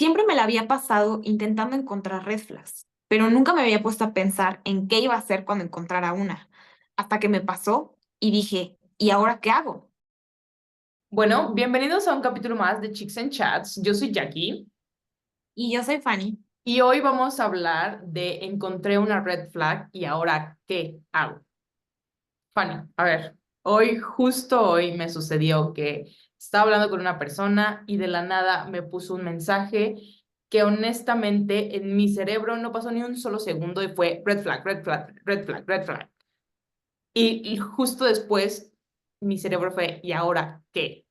Siempre me la había pasado intentando encontrar red flags, pero nunca me había puesto a pensar en qué iba a hacer cuando encontrara una. Hasta que me pasó y dije, ¿y ahora qué hago? Bueno, bienvenidos a un capítulo más de Chicks and Chats. Yo soy Jackie Y yo soy Fanny. y hoy vamos a hablar de encontré una red flag y ahora ¿qué hago? Fanny, a ver, justo hoy me sucedió que estaba hablando con una persona y de la nada me puso un mensaje que honestamente en mi cerebro no pasó ni un solo segundo y fue red flag, red flag, red flag, red flag. Y justo después mi cerebro fue, ¿y ahora qué?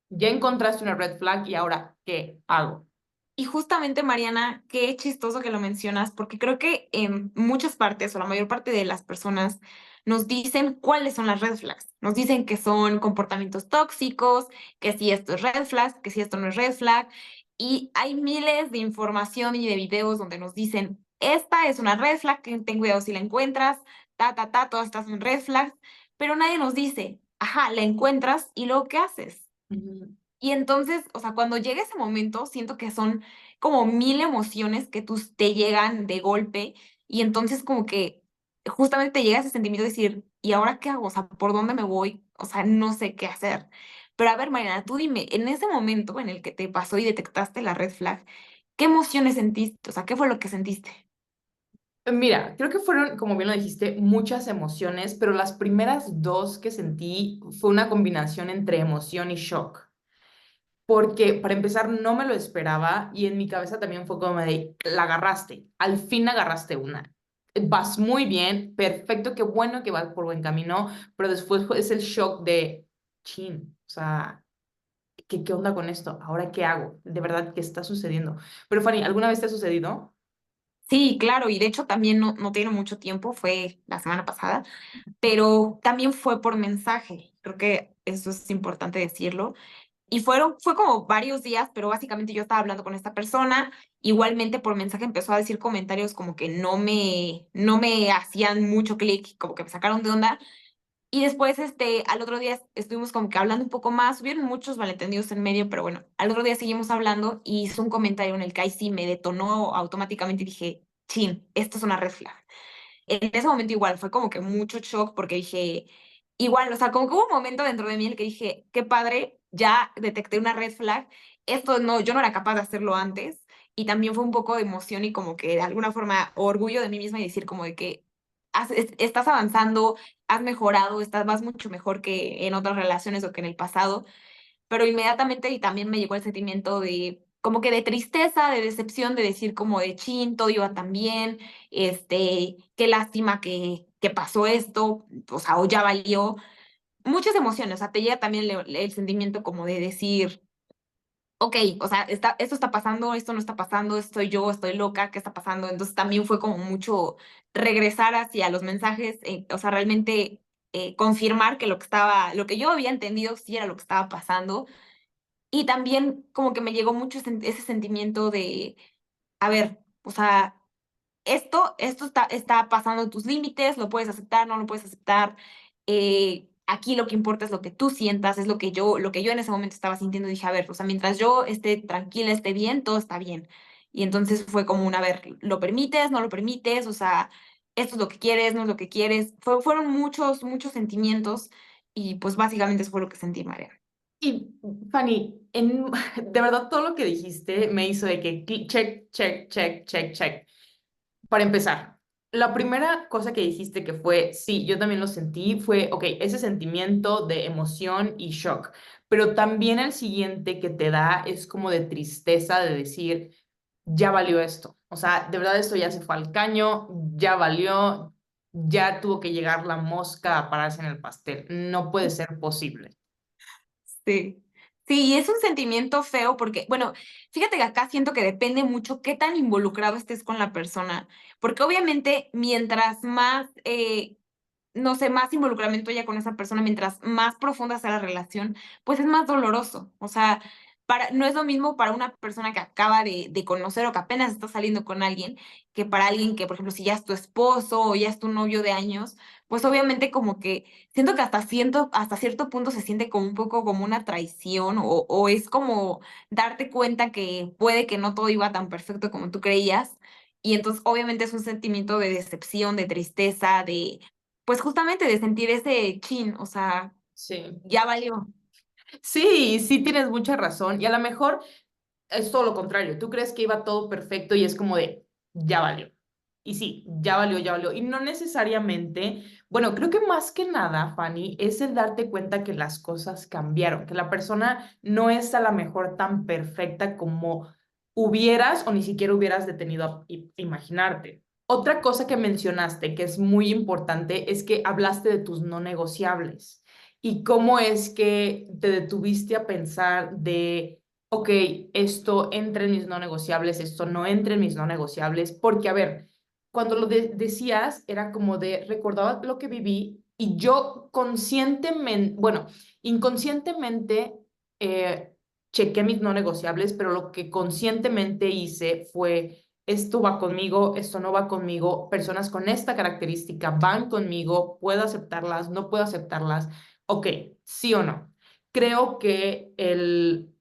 Ya encontraste una red flag y ahora ¿qué hago? Y justamente, Mariana, qué chistoso que lo mencionas, porque creo que en muchas partes o la mayor parte de las personas nos dicen cuáles son las red flags. Nos dicen que son comportamientos tóxicos, que si esto es red flag, que si esto no es red flag. Y hay miles de información y de videos donde nos dicen, esta es una red flag, que ten cuidado si la encuentras, todas estas son red flags, pero nadie nos dice, ajá, la encuentras y luego ¿qué haces? Ujú. Y entonces, o sea, cuando llega ese momento, siento que son como mil emociones que te llegan de golpe y entonces como que justamente te llega ese sentimiento de decir, ¿y ahora qué hago? O sea, ¿por dónde me voy? O sea, no sé qué hacer. Pero a ver, Mariana, tú dime, en ese momento en el que te pasó y detectaste la red flag, ¿qué emociones sentiste? O sea, ¿qué fue lo que sentiste? Mira, creo que fueron, como bien lo dijiste, muchas emociones, pero las primeras dos que sentí fue una combinación entre emoción y shock. Porque para empezar no me lo esperaba y en mi cabeza también fue como de, la agarraste, al fin agarraste una. Vas muy bien, perfecto, qué bueno que vas por buen camino, pero después es el shock de, chin, o sea, ¿qué onda con esto? ¿Ahora qué hago? De verdad, ¿qué está sucediendo? Pero Fanny, ¿alguna vez te ha sucedido? Sí, claro, y de hecho también no tiene mucho tiempo, fue la semana pasada, pero también fue por mensaje. Creo que eso es importante decirlo. Y fue como varios días, pero básicamente yo estaba hablando con esta persona, igualmente por mensaje empezó a decir comentarios como que no me hacían mucho clic, como que me sacaron de onda. Y después, al otro día estuvimos como que hablando un poco más, hubieron muchos malentendidos en medio, pero bueno, al otro día seguimos hablando y hizo un comentario en el que ahí sí me detonó automáticamente y dije, chin, esto es una red flag. En ese momento igual fue como que mucho shock porque dije, igual, o sea, como que hubo un momento dentro de mí en el que dije, qué padre, ya detecté una red flag, esto no, yo no era capaz de hacerlo antes y también fue un poco de emoción y como que de alguna forma orgullo de mí misma y decir como de que estás avanzando, has mejorado, vas mucho mejor que en otras relaciones o que en el pasado, pero inmediatamente y también me llegó el sentimiento de como que de tristeza, de decepción, de decir como de chin, todo iba tan bien, qué lástima que pasó esto, o sea, o ya valió. Muchas emociones, o sea, te llega también el sentimiento como de decir, ok, o sea, esto está pasando, esto no está pasando, estoy yo, estoy loca, ¿qué está pasando? Entonces también fue como mucho regresar hacia los mensajes, o sea, realmente confirmar que lo que yo había entendido sí era lo que estaba pasando y también como que me llegó mucho ese sentimiento de, a ver, o sea, esto está pasando tus límites, lo puedes aceptar, no lo puedes aceptar. Aquí lo que importa es lo que tú sientas, es lo que yo en ese momento estaba sintiendo. Dije, a ver, o sea, mientras yo esté tranquila, esté bien, todo está bien. Y entonces fue como a ver, ¿lo permites, no lo permites? O sea, esto es lo que quieres, no es lo que quieres. Fueron muchos, muchos sentimientos y pues básicamente eso fue lo que sentí, María. Y Fanny, de verdad todo lo que dijiste me hizo de que check, check, check, check, check. Para empezar, la primera cosa que dijiste que fue, sí, yo también lo sentí, fue, ok, ese sentimiento de emoción y shock, pero también el siguiente que te da es como de tristeza de decir, ya valió esto. O sea, de verdad esto ya se fue al caño, ya valió, ya tuvo que llegar la mosca a pararse en el pastel. No puede ser posible. Sí. Sí, y es un sentimiento feo porque, bueno, fíjate que acá siento que depende mucho qué tan involucrado estés con la persona, porque obviamente mientras más, no sé, más involucramiento haya con esa persona, mientras más profunda sea la relación, pues es más doloroso. O sea, no es lo mismo para una persona que acaba de conocer o que apenas está saliendo con alguien, que para alguien que, por ejemplo, si ya es tu esposo o ya es tu novio de años, pues obviamente como que siento que hasta cierto punto se siente como un poco como una traición o es como darte cuenta que puede que no todo iba tan perfecto como tú creías. Y entonces obviamente es un sentimiento de decepción, de tristeza, pues justamente de sentir ese chin, o sea, Sí. ya valió. Sí, sí tienes mucha razón. Y a lo mejor es todo lo contrario. Tú crees que iba todo perfecto y es como de, ya valió. Y sí, ya valió, ya valió. Y no necesariamente, bueno, creo que más que nada, Fanny, es el darte cuenta que las cosas cambiaron, que la persona no es a lo mejor tan perfecta como hubieras o ni siquiera hubieras detenido a imaginarte. Otra cosa que mencionaste que es muy importante es que hablaste de tus no negociables y cómo es que te detuviste a pensar de ok, esto entra en mis no negociables, esto no entra en mis no negociables, porque a ver, cuando lo decías era como de recordaba lo que viví y yo conscientemente, bueno, inconscientemente chequé mis no negociables, pero lo que conscientemente hice fue esto va conmigo, esto no va conmigo, personas con esta característica van conmigo, puedo aceptarlas, no puedo aceptarlas, ok, sí o no. Creo que el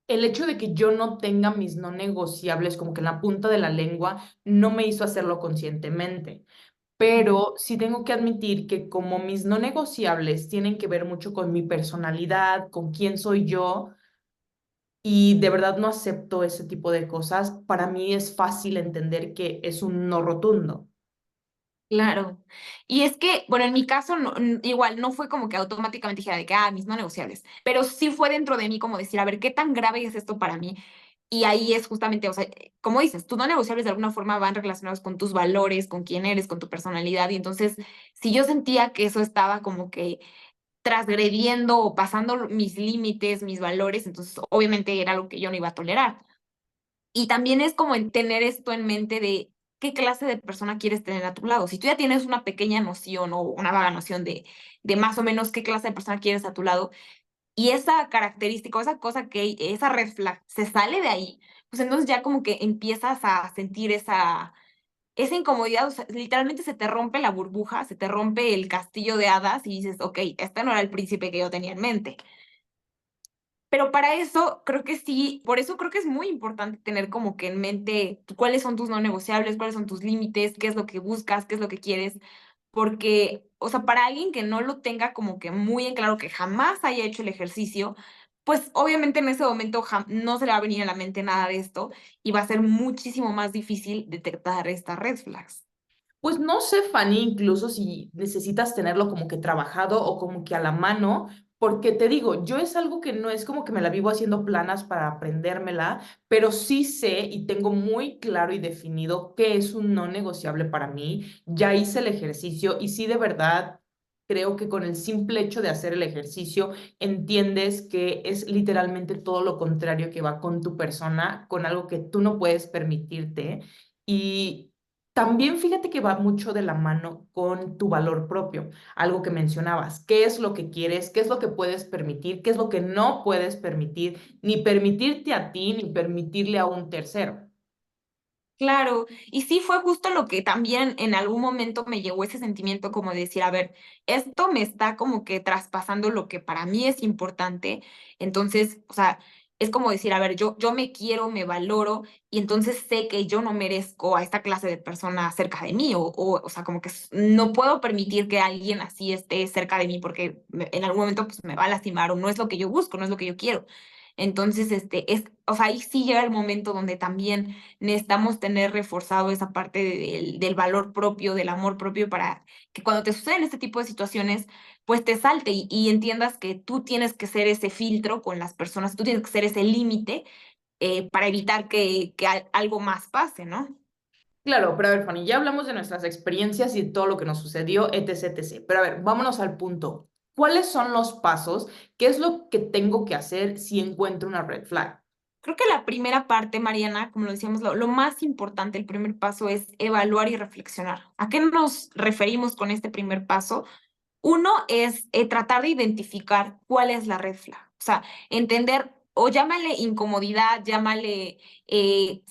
hecho de que yo no tenga mis no negociables como que en la punta de la lengua no me hizo hacerlo conscientemente. Pero sí tengo que admitir que como mis no negociables tienen que ver mucho con mi personalidad, con quién soy yo, y de verdad no acepto ese tipo de cosas, para mí es fácil entender que es un no rotundo. Claro. Y es que, bueno, en mi caso, igual no fue como que automáticamente dijera de que, mis no negociables, pero sí fue dentro de mí como decir, a ver, ¿qué tan grave es esto para mí? Y ahí es justamente, o sea, como dices, tus no negociables de alguna forma van relacionados con tus valores, con quién eres, con tu personalidad. Y entonces, si yo sentía que eso estaba como que transgrediendo o pasando mis límites, mis valores, entonces obviamente era algo que yo no iba a tolerar. Y también es como en tener esto en mente de qué clase de persona quieres tener a tu lado. Si tú ya tienes una pequeña noción o una vaga noción de más o menos qué clase de persona quieres a tu lado, y esa característica o esa cosa esa red flag se sale de ahí, pues entonces ya como que empiezas a sentir esa incomodidad, o sea, literalmente se te rompe la burbuja, se te rompe el castillo de hadas y dices, ok, este no era el príncipe que yo tenía en mente. Pero para eso, creo que sí, por eso creo que es muy importante tener como que en mente cuáles son tus no negociables, cuáles son tus límites, qué es lo que buscas, qué es lo que quieres, porque, o sea, para alguien que no lo tenga como que muy en claro, que jamás haya hecho el ejercicio, pues obviamente en ese momento no se le va a venir a la mente nada de esto y va a ser muchísimo más difícil detectar estas red flags. Pues no sé, Fanny, incluso si necesitas tenerlo como que trabajado o como que a la mano, porque te digo, yo es algo que no es como que me la vivo haciendo planas para aprendérmela, pero sí sé y tengo muy claro y definido qué es un no negociable para mí. Ya hice el ejercicio y sí de verdad creo que con el simple hecho de hacer el ejercicio entiendes que es literalmente todo lo contrario que va con tu persona, con algo que tú no puedes permitirte. Y también fíjate que va mucho de la mano con tu valor propio, algo que mencionabas, qué es lo que quieres, qué es lo que puedes permitir, qué es lo que no puedes permitir, ni permitirte a ti, ni permitirle a un tercero. Claro, y sí fue justo lo que también en algún momento me llegó ese sentimiento como de decir, a ver, esto me está como que traspasando lo que para mí es importante, entonces, o sea, es como decir, a ver, yo me quiero, me valoro, y entonces sé que yo no merezco a esta clase de persona cerca de mí, o sea, como que no puedo permitir que alguien así esté cerca de mí porque en algún momento pues me va a lastimar o no es lo que yo busco, no es lo que yo quiero. Entonces, o sea, ahí sí llega el momento donde también necesitamos tener reforzado esa parte del valor propio, del amor propio, para que cuando te suceden este tipo de situaciones, pues te salte y entiendas que tú tienes que ser ese filtro con las personas, tú tienes que ser ese límite para evitar que algo más pase, ¿no? Claro, pero a ver, Fanny, ya hablamos de nuestras experiencias y todo lo que nos sucedió, etc, etc. Pero a ver, vámonos al punto. ¿Cuáles son los pasos? ¿Qué es lo que tengo que hacer si encuentro una red flag? Creo que la primera parte, Mariana, como lo decíamos, lo más importante, el primer paso es evaluar y reflexionar. ¿A qué nos referimos con este primer paso? Uno es tratar de identificar cuál es la red flag, o sea, entender, o llámale incomodidad, llámale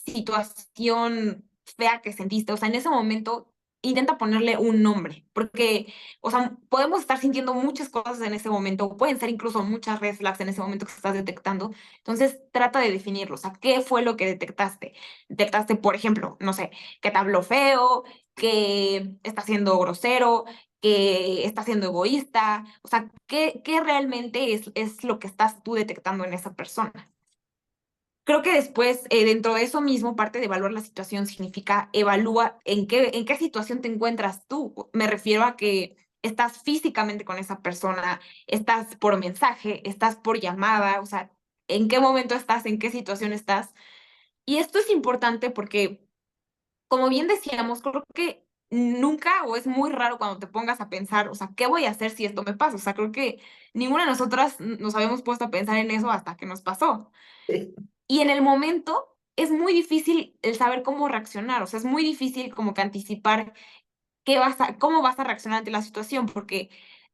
situación fea que sentiste, o sea, en ese momento intenta ponerle un nombre, porque, o sea, podemos estar sintiendo muchas cosas en ese momento, pueden ser incluso muchas red flags en ese momento que estás detectando, entonces trata de definirlo, o sea, ¿qué fue lo que detectaste? Detectaste, por ejemplo, no sé, que te habló feo, que está siendo grosero, que está siendo egoísta, o sea, ¿qué realmente es lo que estás tú detectando en esa persona? Creo que después, dentro de eso mismo, parte de evaluar la situación significa evalúa en qué situación te encuentras tú. Me refiero a que estás físicamente con esa persona, estás por mensaje, estás por llamada, o sea, en qué momento estás, en qué situación estás. Y esto es importante porque, como bien decíamos, creo que nunca o es muy raro cuando te pongas a pensar, o sea, ¿qué voy a hacer si esto me pasa? O sea, creo que ninguna de nosotras nos habíamos puesto a pensar en eso hasta que nos pasó. Y en el momento es muy difícil el saber cómo reaccionar, o sea, es muy difícil como que anticipar cómo vas a reaccionar ante la situación, porque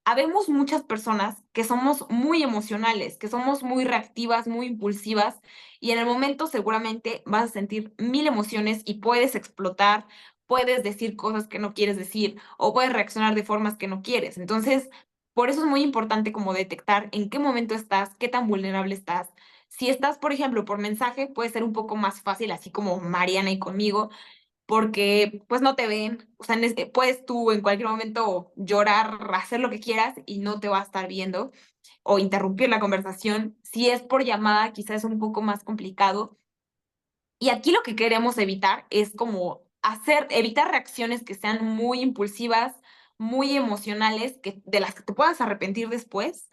habemos muchas personas que somos muy emocionales, que somos muy reactivas, muy impulsivas, y en el momento seguramente vas a sentir mil emociones y puedes explotar, puedes decir cosas que no quieres decir o puedes reaccionar de formas que no quieres. Entonces, por eso es muy importante como detectar en qué momento estás, qué tan vulnerable estás. Si estás, por ejemplo, por mensaje, puede ser un poco más fácil, así como Mariana y conmigo, porque pues no te ven, o sea, puedes tú en cualquier momento llorar, hacer lo que quieras y no te va a estar viendo o interrumpir la conversación. Si es por llamada, quizás es un poco más complicado. Y aquí lo que queremos evitar es como evitar reacciones que sean muy impulsivas, muy emocionales, de las que te puedas arrepentir después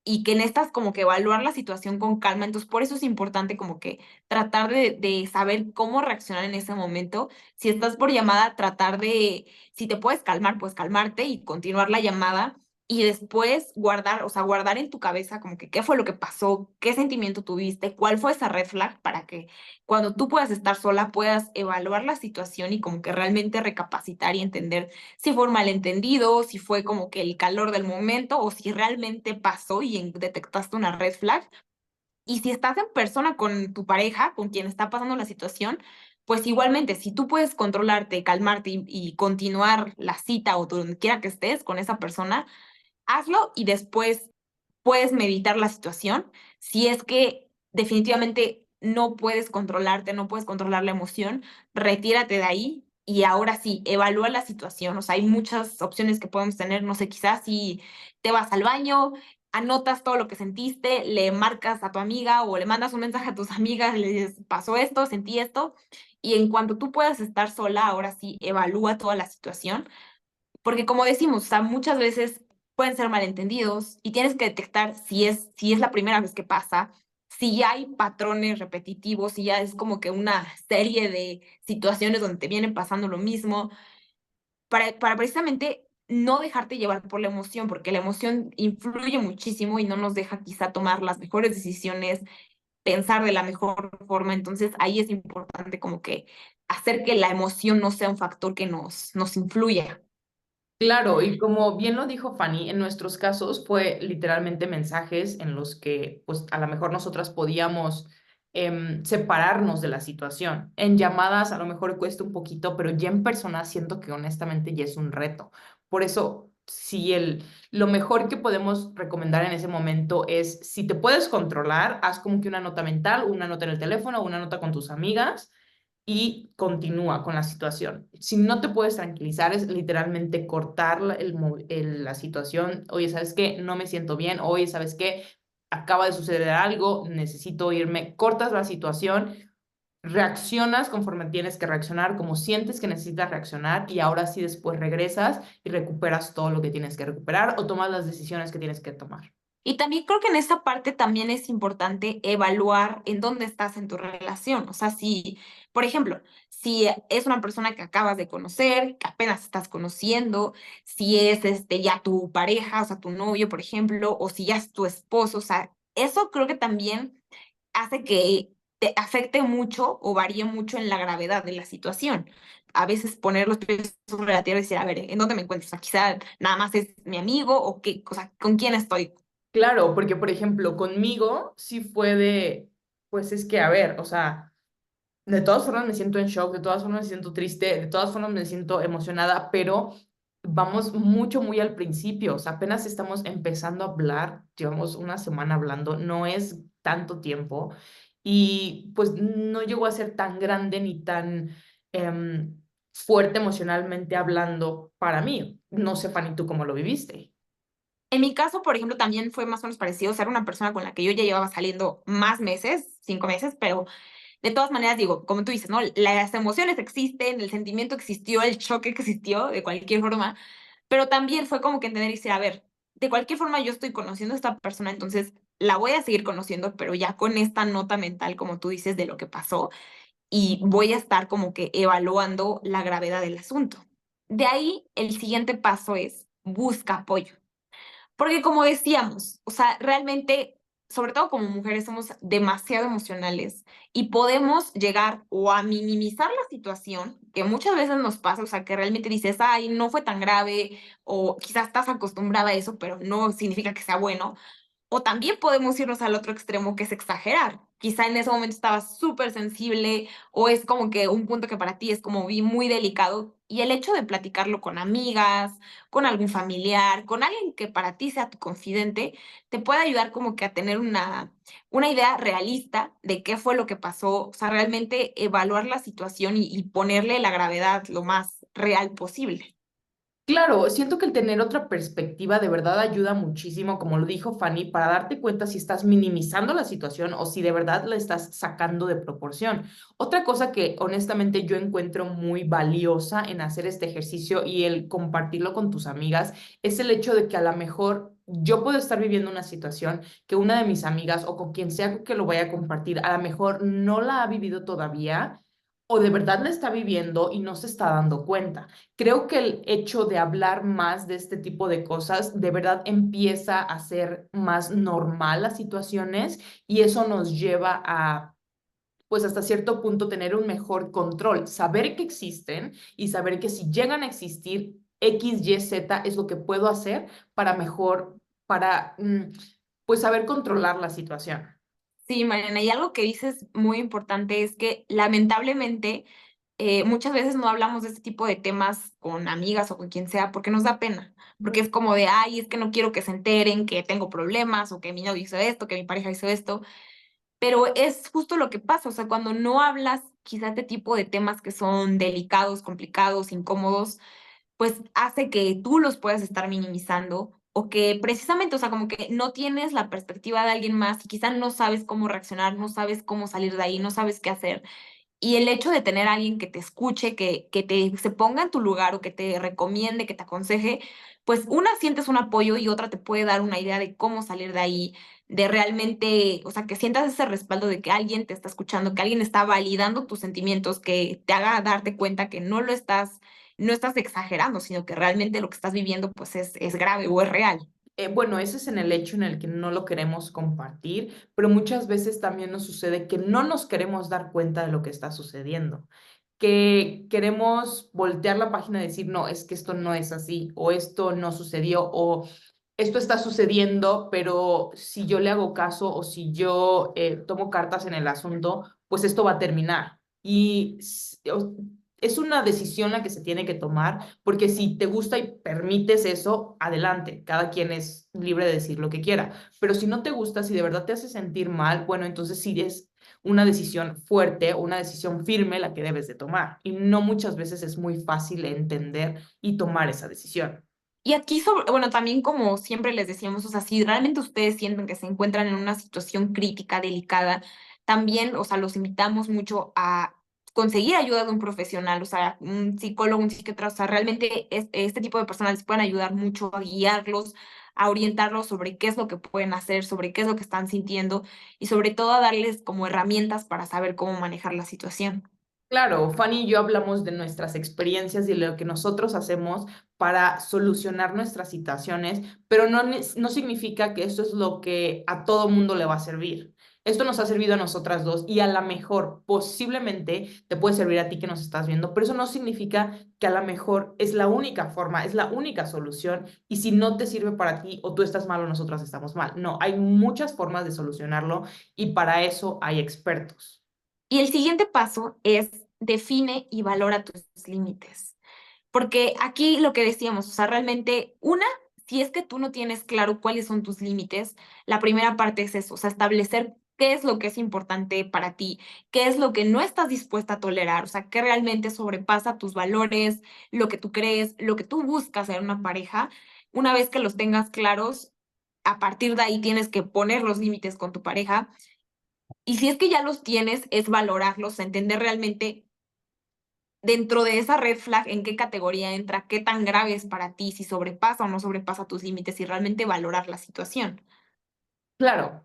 y que en estas como que evaluar la situación con calma. Entonces, por eso es importante como que tratar de saber cómo reaccionar en ese momento. Si estás por llamada, si te puedes calmar, pues calmarte y continuar la llamada y después guardar, o sea, guardar en tu cabeza como que qué fue lo que pasó, qué sentimiento tuviste, cuál fue esa red flag para que cuando tú puedas estar sola puedas evaluar la situación y como que realmente recapacitar y entender si fue un malentendido, si fue como que el calor del momento o si realmente pasó y detectaste una red flag. Y si estás en persona con tu pareja, con quien está pasando la situación, pues igualmente, si tú puedes controlarte, calmarte y continuar la cita o donde quiera que estés con esa persona, hazlo y después puedes meditar la situación. Si es que definitivamente no puedes controlarte, no puedes controlar la emoción, retírate de ahí y ahora sí, evalúa la situación. O sea, hay muchas opciones que podemos tener. No sé, quizás si te vas al baño, anotas todo lo que sentiste, le marcas a tu amiga o le mandas un mensaje a tus amigas, le dices, pasó esto, sentí esto. Y en cuanto tú puedas estar sola, ahora sí, evalúa toda la situación porque como decimos, o sea, muchas veces pueden ser malentendidos y tienes que detectar si es la primera vez que pasa, si ya hay patrones repetitivos, si ya es como que una serie de situaciones donde te vienen pasando lo mismo, para precisamente no dejarte llevar por la emoción, porque la emoción influye muchísimo y no nos deja quizá tomar las mejores decisiones, pensar de la mejor forma. Entonces ahí es importante como que hacer que la emoción no sea un factor que nos influya. Claro, y como bien lo dijo Fanny, en nuestros casos fue literalmente mensajes en los que pues a lo mejor nosotras podíamos separarnos de la situación. En llamadas a lo mejor cuesta un poquito, pero ya en persona siento que honestamente ya es un reto. Por eso, si lo mejor que podemos recomendar en ese momento es, si te puedes controlar, haz como que una nota mental, una nota en el teléfono, una nota con tus amigas y continúa con la situación. Si no te puedes tranquilizar, es literalmente cortar la situación. Oye, ¿sabes qué? No me siento bien. Oye, ¿sabes qué? Acaba de suceder algo, necesito irme. Cortas la situación, reaccionas conforme tienes que reaccionar, como sientes que necesitas reaccionar y ahora sí después regresas y recuperas todo lo que tienes que recuperar o tomas las decisiones que tienes que tomar. Y también creo que en esta parte también es importante evaluar en dónde estás en tu relación. O sea, si, por ejemplo, si es una persona que acabas de conocer, que apenas estás conociendo, si es ya tu pareja, o sea, tu novio, por ejemplo, o si ya es tu esposo, o sea, eso creo que también hace que te afecte mucho o varíe mucho en la gravedad de la situación. A veces poner los pies sobre la tierra y decir, a ver, ¿en dónde me encuentro? O sea, quizá nada más es mi amigo o qué, o sea, ¿con quién estoy? Claro, porque por ejemplo, conmigo sí fue de, pues es que, a ver, o sea, de todas formas me siento en shock, de todas formas me siento triste, de todas formas me siento emocionada, pero vamos mucho, muy al principio, o sea, apenas estamos empezando a hablar, llevamos una semana hablando, no es tanto tiempo y pues no llegó a ser tan grande ni tan fuerte emocionalmente hablando para mí. No sé, Fanny, tú cómo lo viviste. En mi caso, por ejemplo, también fue más o menos parecido. O sea, era una persona con la que yo ya llevaba saliendo más meses, 5 meses, pero de todas maneras, digo, como tú dices, ¿no? Las emociones existen, el sentimiento existió, el choque existió de cualquier forma, pero también fue como que entender y decir, a ver, de cualquier forma yo estoy conociendo a esta persona, entonces la voy a seguir conociendo, pero ya con esta nota mental, como tú dices, de lo que pasó, y voy a estar como que evaluando la gravedad del asunto. De ahí, el siguiente paso es busca apoyo. Porque como decíamos, o sea, realmente, sobre todo como mujeres, somos demasiado emocionales y podemos llegar o a minimizar la situación, que muchas veces nos pasa, o sea, que realmente dices, ay, no fue tan grave, o quizás estás acostumbrada a eso, pero no significa que sea bueno, o también podemos irnos al otro extremo, que es exagerar. Quizá en ese momento estabas súper sensible o es como que un punto que para ti es como muy delicado y el hecho de platicarlo con amigas, con algún familiar, con alguien que para ti sea tu confidente, te puede ayudar como que a tener una idea realista de qué fue lo que pasó, o sea, realmente evaluar la situación y ponerle la gravedad lo más real posible. Claro, siento que el tener otra perspectiva de verdad ayuda muchísimo, como lo dijo Fanny, para darte cuenta si estás minimizando la situación o si de verdad la estás sacando de proporción. Otra cosa que honestamente yo encuentro muy valiosa en hacer este ejercicio y el compartirlo con tus amigas es el hecho de que a lo mejor yo puedo estar viviendo una situación que una de mis amigas o con quien sea que lo vaya a compartir, a lo mejor no la ha vivido todavía o de verdad la está viviendo y no se está dando cuenta. Creo que el hecho de hablar más de este tipo de cosas de verdad empieza a ser más normal las situaciones y eso nos lleva a, pues hasta cierto punto, tener un mejor control, saber que existen y saber que si llegan a existir X, Y, Z es lo que puedo hacer para mejor, para, pues saber controlar la situación. Sí, Mariana, y algo que dices muy importante es que lamentablemente muchas veces no hablamos de este tipo de temas con amigas o con quien sea porque nos da pena, porque es como de, ay, es que no quiero que se enteren que tengo problemas o que mi novio hizo esto, que mi pareja hizo esto, pero es justo lo que pasa, o sea, cuando no hablas quizás de tipo de temas que son delicados, complicados, incómodos, pues hace que tú los puedas estar minimizando o que precisamente, o sea, como que no tienes la perspectiva de alguien más y quizás no sabes cómo reaccionar, no sabes cómo salir de ahí, no sabes qué hacer. Y el hecho de tener a alguien que te escuche, que te se ponga en tu lugar o que te recomiende, que te aconseje, pues una sientes un apoyo y otra te puede dar una idea de cómo salir de ahí, de realmente, o sea, que sientas ese respaldo de que alguien te está escuchando, que alguien está validando tus sentimientos, que te haga darte cuenta que no estás exagerando, sino que realmente lo que estás viviendo pues es grave o es real. Bueno, ese es en el hecho en el que no lo queremos compartir, pero muchas veces también nos sucede que no nos queremos dar cuenta de lo que está sucediendo, que queremos voltear la página y decir, no, es que esto no es así, o esto no sucedió, o esto está sucediendo, pero si yo le hago caso o si yo tomo cartas en el asunto, pues esto va a terminar. Y es una decisión la que se tiene que tomar, porque si te gusta y permites eso, adelante, cada quien es libre de decir lo que quiera, pero si no te gusta, si de verdad te hace sentir mal, bueno, entonces sí es una decisión fuerte, una decisión firme la que debes de tomar. Y no muchas veces es muy fácil entender y tomar esa decisión. Y aquí, bueno, también como siempre les decíamos, o sea, si realmente ustedes sienten que se encuentran en una situación crítica, delicada, también, o sea, los invitamos mucho a conseguir ayuda de un profesional, o sea, un psicólogo, un psiquiatra, o sea, realmente este tipo de personas les pueden ayudar mucho a guiarlos, a orientarlos sobre qué es lo que pueden hacer, sobre qué es lo que están sintiendo y sobre todo a darles como herramientas para saber cómo manejar la situación. Claro, Fanny y yo hablamos de nuestras experiencias y de lo que nosotros hacemos para solucionar nuestras situaciones, pero no, no significa que eso es lo que a todo mundo le va a servir. esto nos ha servido a nosotras dos y a lo mejor posiblemente te puede servir a ti que nos estás viendo, pero eso no significa que a lo mejor es la única forma, es la única solución y si no te sirve para ti o tú estás mal o nosotras estamos mal. No, hay muchas formas de solucionarlo y para eso hay expertos. Y el siguiente paso es define y valora tus límites. Porque aquí lo que decíamos, o sea, realmente si es que tú no tienes claro cuáles son tus límites, la primera parte es eso, o sea, establecer qué es lo que es importante para ti, qué es lo que no estás dispuesta a tolerar, o sea, qué realmente sobrepasa tus valores, lo que tú crees, lo que tú buscas en una pareja. Una vez que los tengas claros, a partir de ahí tienes que poner los límites con tu pareja. Y si es que ya los tienes, es valorarlos, entender realmente dentro de esa red flag, en qué categoría entra, qué tan grave es para ti, si sobrepasa o no sobrepasa tus límites y realmente valorar la situación. Claro,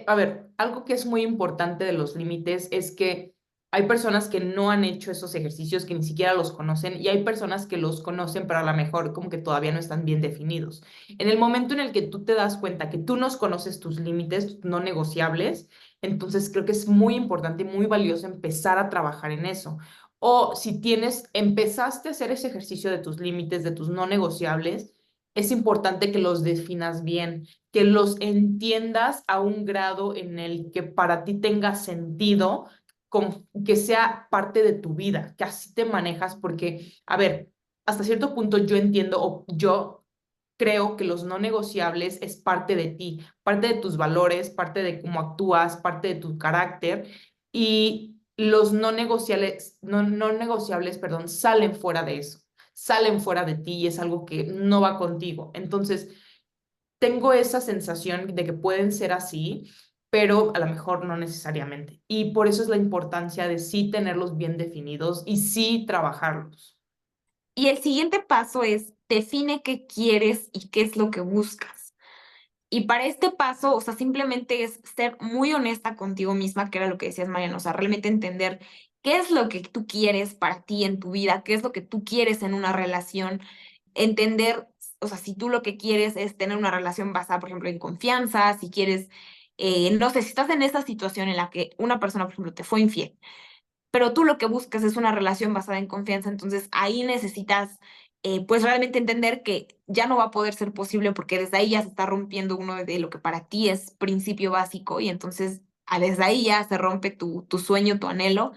a ver, algo que es muy importante de los límites es que hay personas que no han hecho esos ejercicios, que ni siquiera los conocen, y hay personas que los conocen, pero a lo mejor como que todavía no están bien definidos. En el momento en el que tú te das cuenta que tú no conoces tus límites no negociables, entonces creo que es muy importante y muy valioso empezar a trabajar en eso. O si empezaste a hacer ese ejercicio de tus límites, de tus no negociables, es importante que los definas bien, que los entiendas a un grado en el que para ti tenga sentido, que sea parte de tu vida, que así te manejas, porque, a ver, hasta cierto punto yo entiendo o yo creo que los no negociables es parte de ti, parte de tus valores, parte de cómo actúas, parte de tu carácter y los no negociables, perdón, salen fuera de eso, salen fuera de ti y es algo que no va contigo. Entonces, tengo esa sensación de que pueden ser así, pero a lo mejor no necesariamente. Y por eso es la importancia de sí tenerlos bien definidos y sí trabajarlos. Y el siguiente paso es define qué quieres y qué es lo que buscas. Y para este paso, o sea, simplemente es ser muy honesta contigo misma, que era lo que decías, Mariana, o sea, realmente entender qué es lo que tú quieres para ti en tu vida, qué es lo que tú quieres en una relación, entender, o sea, si tú lo que quieres es tener una relación basada, por ejemplo, en confianza, si quieres, no sé, si estás en esa situación en la que una persona, por ejemplo, te fue infiel, pero tú lo que buscas es una relación basada en confianza, entonces ahí necesitas pues realmente entender que ya no va a poder ser posible porque desde ahí ya se está rompiendo uno de lo que para ti es principio básico y entonces desde ahí ya se rompe tu sueño, tu anhelo.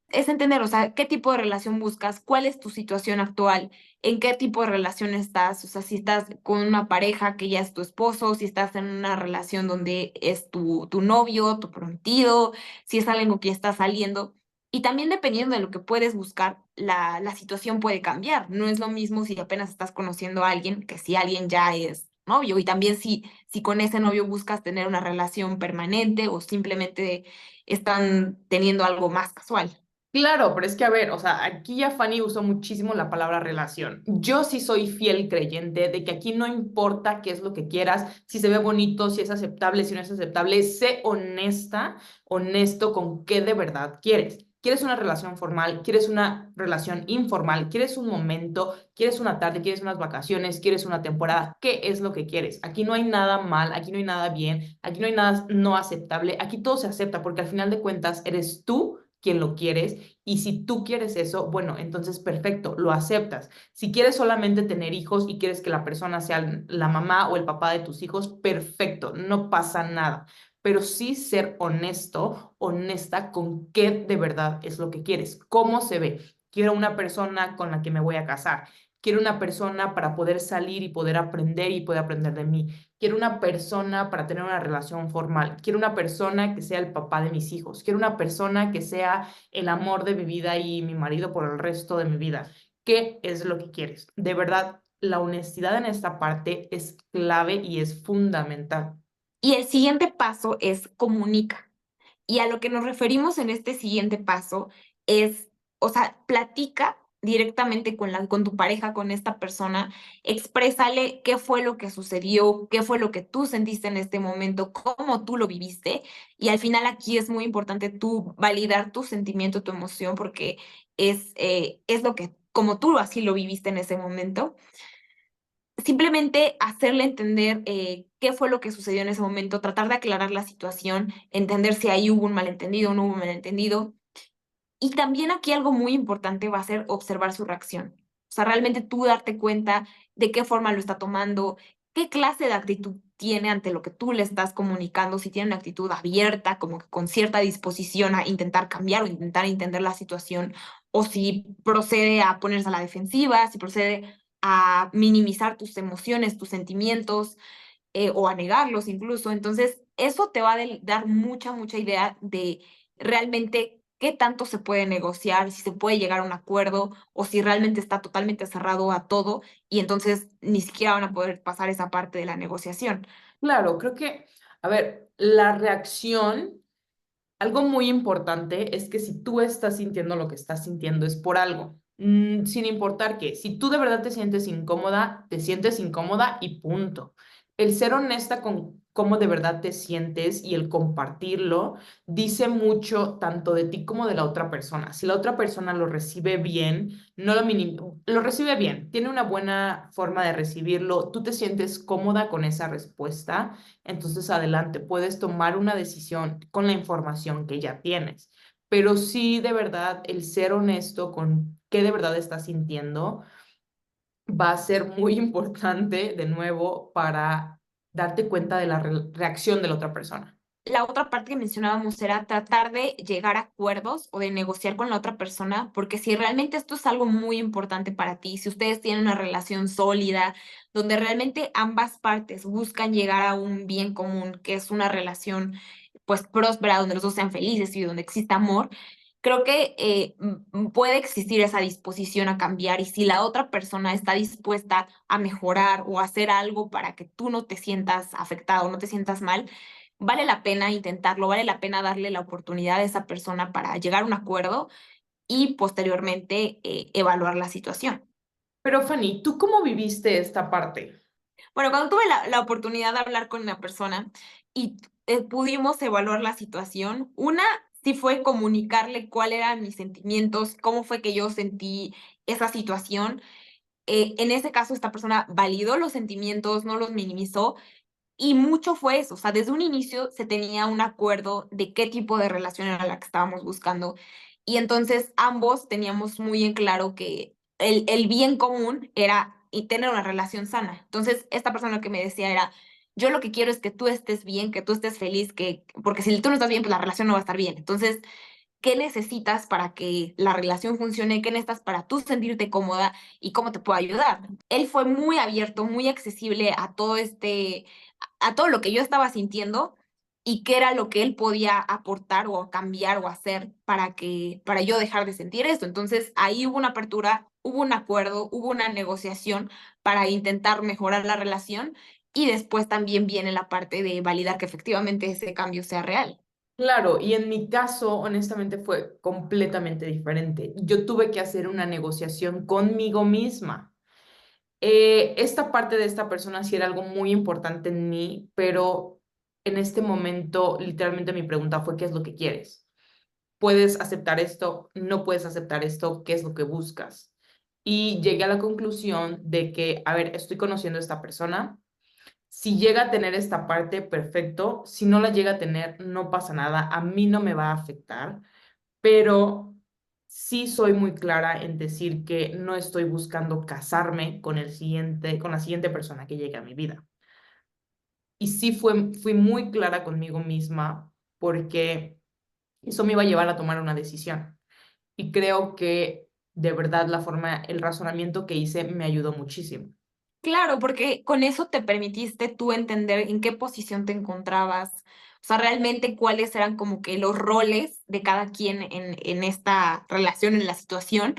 Es entender, o sea, qué tipo de relación buscas, cuál es tu situación actual, en qué tipo de relación estás, o sea, si estás con una pareja que ya es tu esposo, si estás en una relación donde es tu novio, tu prometido, si es algo que está saliendo. Y también dependiendo de lo que puedes buscar, la situación puede cambiar. No es lo mismo si apenas estás conociendo a alguien que si alguien ya es novio. Y también si con ese novio buscas tener una relación permanente o simplemente están teniendo algo más casual. Claro, pero es que a ver, o sea, aquí ya Fanny usó muchísimo la palabra relación. Yo sí soy fiel creyente de que aquí no importa qué es lo que quieras, si se ve bonito, si es aceptable, si no es aceptable, sé honesta, honesto con qué de verdad quieres. ¿Quieres una relación formal? ¿Quieres una relación informal? ¿Quieres un momento? ¿Quieres una tarde? ¿Quieres unas vacaciones? ¿Quieres una temporada? ¿Qué es lo que quieres? Aquí no hay nada mal, aquí no hay nada bien, aquí no hay nada no aceptable, aquí todo se acepta porque al final de cuentas eres tú quien lo quieres y si tú quieres eso, bueno, entonces perfecto, lo aceptas. Si quieres solamente tener hijos y quieres que la persona sea la mamá o el papá de tus hijos, perfecto, no pasa nada. Pero sí ser honesto, honesta con qué de verdad es lo que quieres, cómo se ve. Quiero una persona con la que me voy a casar. Quiero una persona para poder salir y poder aprender y poder aprender de mí. Quiero una persona para tener una relación formal. Quiero una persona que sea el papá de mis hijos. Quiero una persona que sea el amor de mi vida y mi marido por el resto de mi vida. ¿Qué es lo que quieres? De verdad, la honestidad en esta parte es clave y es fundamental. Y el siguiente paso es comunica. Y a lo que nos referimos en este siguiente paso es, o sea, platica directamente con tu pareja, con esta persona, exprésale qué fue lo que sucedió, qué fue lo que tú sentiste en este momento, cómo tú lo viviste. Y al final aquí es muy importante tú validar tu sentimiento, tu emoción, porque es lo que, como tú así lo viviste en ese momento. simplemente hacerle entender qué fue lo que sucedió en ese momento, tratar de aclarar la situación, entender si ahí hubo un malentendido o no hubo un malentendido. Y también aquí algo muy importante va a ser observar su reacción. O sea, realmente tú darte cuenta de qué forma lo está tomando, qué clase de actitud tiene ante lo que tú le estás comunicando, si tiene una actitud abierta, como que con cierta disposición a intentar cambiar o intentar entender la situación, o si procede a ponerse a la defensiva, si procede a minimizar tus emociones, tus sentimientos, o a negarlos incluso. Entonces, eso te va a dar mucha idea de realmente qué tanto se puede negociar, si se puede llegar a un acuerdo o si realmente está totalmente cerrado a todo y entonces ni siquiera van a poder pasar esa parte de la negociación. Claro, creo que, a ver, la reacción, algo muy importante es que si tú estás sintiendo lo que estás sintiendo es por algo. Sin importar que, si tú de verdad te sientes incómoda y punto. El ser honesta con cómo de verdad te sientes y el compartirlo dice mucho tanto de ti como de la otra persona. Si la otra persona lo recibe bien, no lo lo recibe bien, tiene una buena forma de recibirlo, tú te sientes cómoda con esa respuesta, entonces adelante, puedes tomar una decisión con la información que ya tienes. Pero sí, de verdad, el ser honesto con qué de verdad estás sintiendo va a ser muy importante, de nuevo, para darte cuenta de la reacción de la otra persona. La otra parte que mencionábamos era tratar de llegar a acuerdos o de negociar con la otra persona, porque si realmente esto es algo muy importante para ti, si ustedes tienen una relación sólida, donde realmente ambas partes buscan llegar a un bien común, que es una relación pues próspera, donde los dos sean felices y donde exista amor, creo que puede existir esa disposición a cambiar y si la otra persona está dispuesta a mejorar o a hacer algo para que tú no te sientas afectado, no te sientas mal, vale la pena intentarlo, vale la pena darle la oportunidad a esa persona para llegar a un acuerdo y posteriormente evaluar la situación. Pero Fanny, ¿tú cómo viviste esta parte? Bueno, cuando tuve la oportunidad de hablar con una persona y pudimos evaluar la situación, una sí fue comunicarle cuáles eran mis sentimientos, cómo fue que yo sentí esa situación. En ese caso, esta persona validó los sentimientos, no los minimizó. Y mucho fue eso, o sea, desde un inicio se tenía un acuerdo de qué tipo de relación era la que estábamos buscando. Y entonces ambos teníamos muy en claro que el bien común era y tener una relación sana. Entonces, esta persona lo que me decía era, yo lo que quiero es que tú estés bien, que tú estés feliz, porque si tú no estás bien, pues la relación no va a estar bien. Entonces, ¿qué necesitas para que la relación funcione? ¿Qué necesitas para tú sentirte cómoda y cómo te puedo ayudar? Él fue muy abierto, muy accesible a todo a todo lo que yo estaba sintiendo y qué era lo que él podía aportar o cambiar o hacer para yo dejar de sentir esto. Entonces, ahí hubo una apertura, hubo un acuerdo, hubo una negociación para intentar mejorar la relación y después también viene la parte de validar que efectivamente ese cambio sea real. Claro, y en mi caso, honestamente, fue completamente diferente. Yo tuve que hacer una negociación conmigo misma. Esta parte de esta persona sí era algo muy importante en mí, pero en este momento, literalmente mi pregunta fue, ¿qué es lo que quieres? ¿Puedes aceptar esto? ¿No puedes aceptar esto? ¿Qué es lo que buscas? Y llegué a la conclusión de que, a ver, estoy conociendo a esta persona. Si llega a tener esta parte, perfecto. Si no la llega a tener, no pasa nada. A mí no me va a afectar, pero sí soy muy clara en decir que no estoy buscando casarme con con la siguiente persona que llegue a mi vida. Y sí fui muy clara conmigo misma porque eso me iba a llevar a tomar una decisión. Y creo que de verdad el razonamiento que hice me ayudó muchísimo. Claro, porque con eso te permitiste tú entender en qué posición te encontrabas, o sea, realmente cuáles eran como que los roles de cada quien en esta relación, en la situación,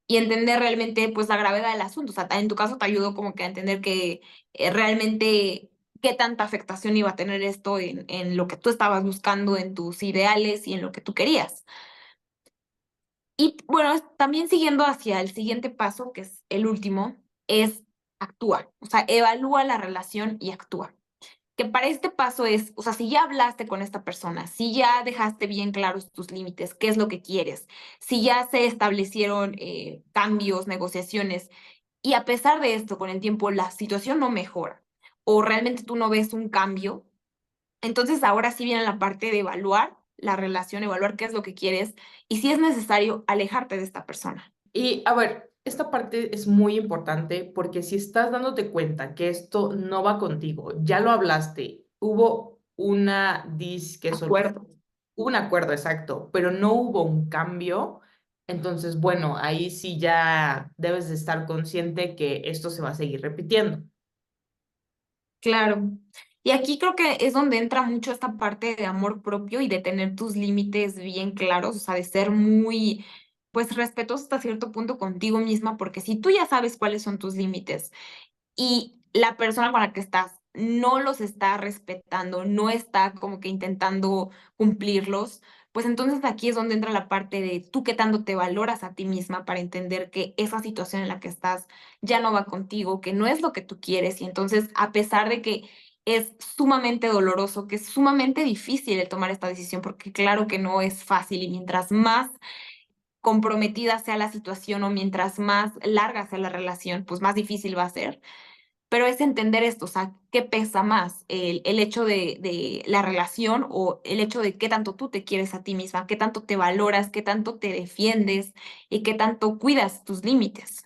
y entender realmente pues la gravedad del asunto. O sea, en tu caso te ayudó como que a entender que realmente qué tanta afectación iba a tener esto en lo que tú estabas buscando, en tus ideales y en lo que tú querías. Y bueno, también siguiendo hacia el siguiente paso, que es el último, es actúa, o sea, evalúa la relación y actúa. Que para este paso es, o sea, si ya hablaste con esta persona, si ya dejaste bien claros tus límites, qué es lo que quieres, si ya se establecieron cambios, negociaciones, y a pesar de esto, con el tiempo la situación no mejora o realmente tú no ves un cambio, entonces ahora sí viene la parte de evaluar la relación, evaluar qué es lo que quieres y si es necesario alejarte de esta persona. Y a ver, esta parte es muy importante porque si estás dándote cuenta que esto no va contigo, ya lo hablaste, hubo una disque solución, Acuerdo. hubo un acuerdo exacto, pero no hubo un cambio, entonces, bueno, ahí sí ya debes de estar consciente que esto se va a seguir repitiendo. Claro. Y aquí creo que es donde entra mucho esta parte de amor propio y de tener tus límites bien claros, o sea, de ser muy, pues, respetuoso hasta cierto punto contigo misma, porque si tú ya sabes cuáles son tus límites y la persona con la que estás no los está respetando, no está como que intentando cumplirlos, pues entonces aquí es donde entra la parte de tú qué tanto te valoras a ti misma para entender que esa situación en la que estás ya no va contigo, que no es lo que tú quieres y entonces a pesar de que es sumamente doloroso, que es sumamente difícil el tomar esta decisión, porque claro que no es fácil y mientras más comprometida sea la situación o mientras más larga sea la relación, pues más difícil va a ser, pero es entender esto, o sea, ¿qué pesa más? El hecho de la relación o el hecho de qué tanto tú te quieres a ti misma, qué tanto te valoras, qué tanto te defiendes y qué tanto cuidas tus límites.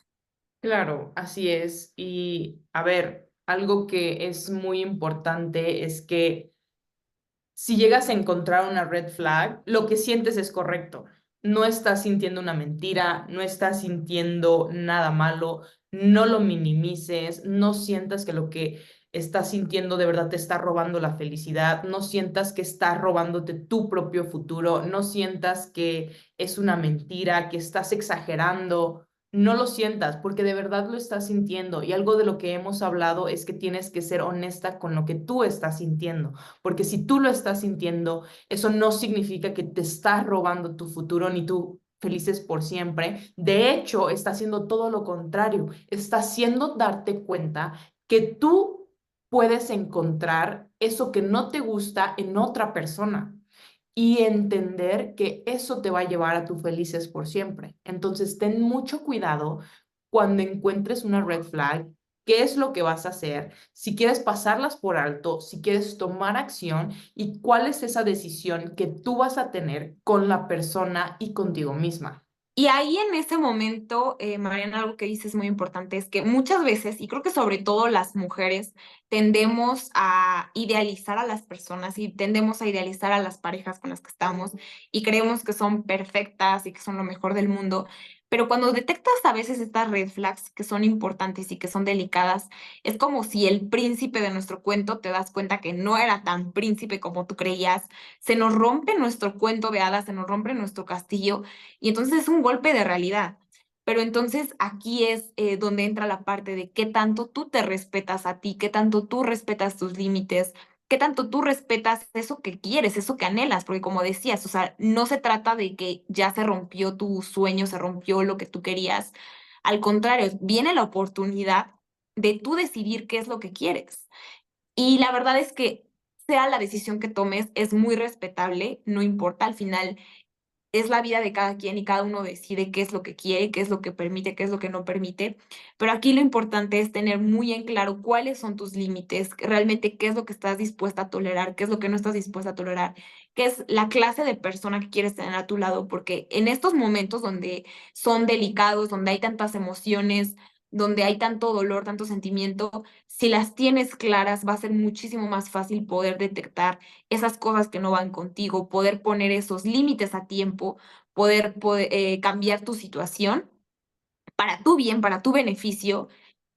Claro, así es. Y a ver, algo que es muy importante es que si llegas a encontrar una red flag, lo que sientes es correcto. No estás sintiendo una mentira, no estás sintiendo nada malo, no lo minimices, no sientas que lo que estás sintiendo de verdad te está robando la felicidad, no sientas que está robándote tu propio futuro, no sientas que es una mentira, que estás exagerando. No lo sientas porque de verdad lo estás sintiendo y algo de lo que hemos hablado es que tienes que ser honesta con lo que tú estás sintiendo. Porque si tú lo estás sintiendo, eso no significa que te estás robando tu futuro ni tú felices por siempre. De hecho, está haciendo todo lo contrario. Está haciendo darte cuenta que tú puedes encontrar eso que no te gusta en otra persona y entender que eso te va a llevar a tu felices por siempre. Entonces, ten mucho cuidado cuando encuentres una red flag, qué es lo que vas a hacer, si quieres pasarlas por alto, si quieres tomar acción y cuál es esa decisión que tú vas a tener con la persona y contigo misma. Y ahí en ese momento, Mariana, algo que dices muy importante es que muchas veces, y creo que sobre todo las mujeres, tendemos a idealizar a las personas y tendemos a idealizar a las parejas con las que estamos y creemos que son perfectas y que son lo mejor del mundo. Pero cuando detectas a veces estas red flags que son importantes y que son delicadas, es como si el príncipe de nuestro cuento te das cuenta que no era tan príncipe como tú creías, se nos rompe nuestro cuento de hadas, se nos rompe nuestro castillo y entonces es un golpe de realidad. Pero entonces aquí es donde entra la parte de qué tanto tú te respetas a ti, qué tanto tú respetas tus límites, qué tanto tú respetas eso que quieres, eso que anhelas, porque como decías, o sea, no se trata de que ya se rompió tu sueño, se rompió lo que tú querías. Al contrario, viene la oportunidad de tú decidir qué es lo que quieres. Y la verdad es que sea la decisión que tomes, es muy respetable, no importa, al final es la vida de cada quien y cada uno decide qué es lo que quiere, qué es lo que permite, qué es lo que no permite. Pero aquí lo importante es tener muy en claro cuáles son tus límites, realmente qué es lo que estás dispuesta a tolerar, qué es lo que no estás dispuesta a tolerar, qué es la clase de persona que quieres tener a tu lado, porque en estos momentos donde son delicados, donde hay tantas emociones, donde hay tanto dolor, tanto sentimiento, si las tienes claras, va a ser muchísimo más fácil poder detectar esas cosas que no van contigo, poder poner esos límites a tiempo, poder cambiar tu situación para tu bien, para tu beneficio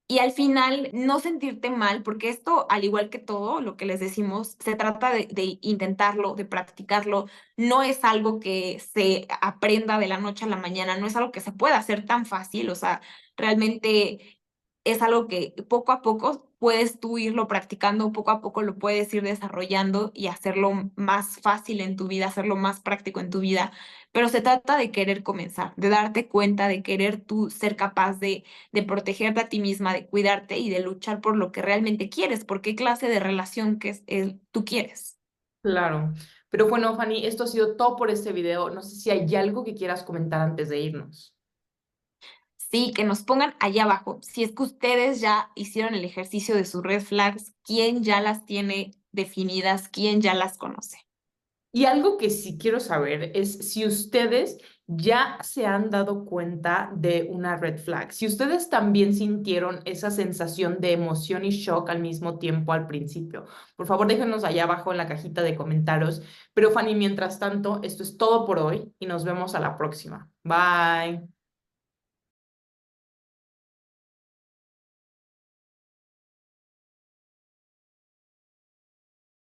y al final no sentirte mal, porque esto, al igual que todo lo que les decimos, se trata de intentarlo, de practicarlo. No es algo que se aprenda de la noche a la mañana, no es algo que se pueda hacer tan fácil, o sea, realmente es algo que poco a poco puedes tú irlo practicando, poco a poco lo puedes ir desarrollando y hacerlo más fácil en tu vida, hacerlo más práctico en tu vida. Pero se trata de querer comenzar, de darte cuenta, de querer tú ser capaz de protegerte a ti misma, de cuidarte y de luchar por lo que realmente quieres, por qué clase de relación que tú quieres. Claro. Pero bueno, Fanny, esto ha sido todo por este video. No sé si hay algo que quieras comentar antes de irnos. Sí, que nos pongan allá abajo. Si es que ustedes ya hicieron el ejercicio de sus red flags, quién ya las tiene definidas, quién ya las conoce. Y algo que sí quiero saber es si ustedes ya se han dado cuenta de una red flag, si ustedes también sintieron esa sensación de emoción y shock al mismo tiempo al principio. Por favor, déjenos allá abajo en la cajita de comentarios. Pero Fanny, mientras tanto, esto es todo por hoy y nos vemos a la próxima. Bye.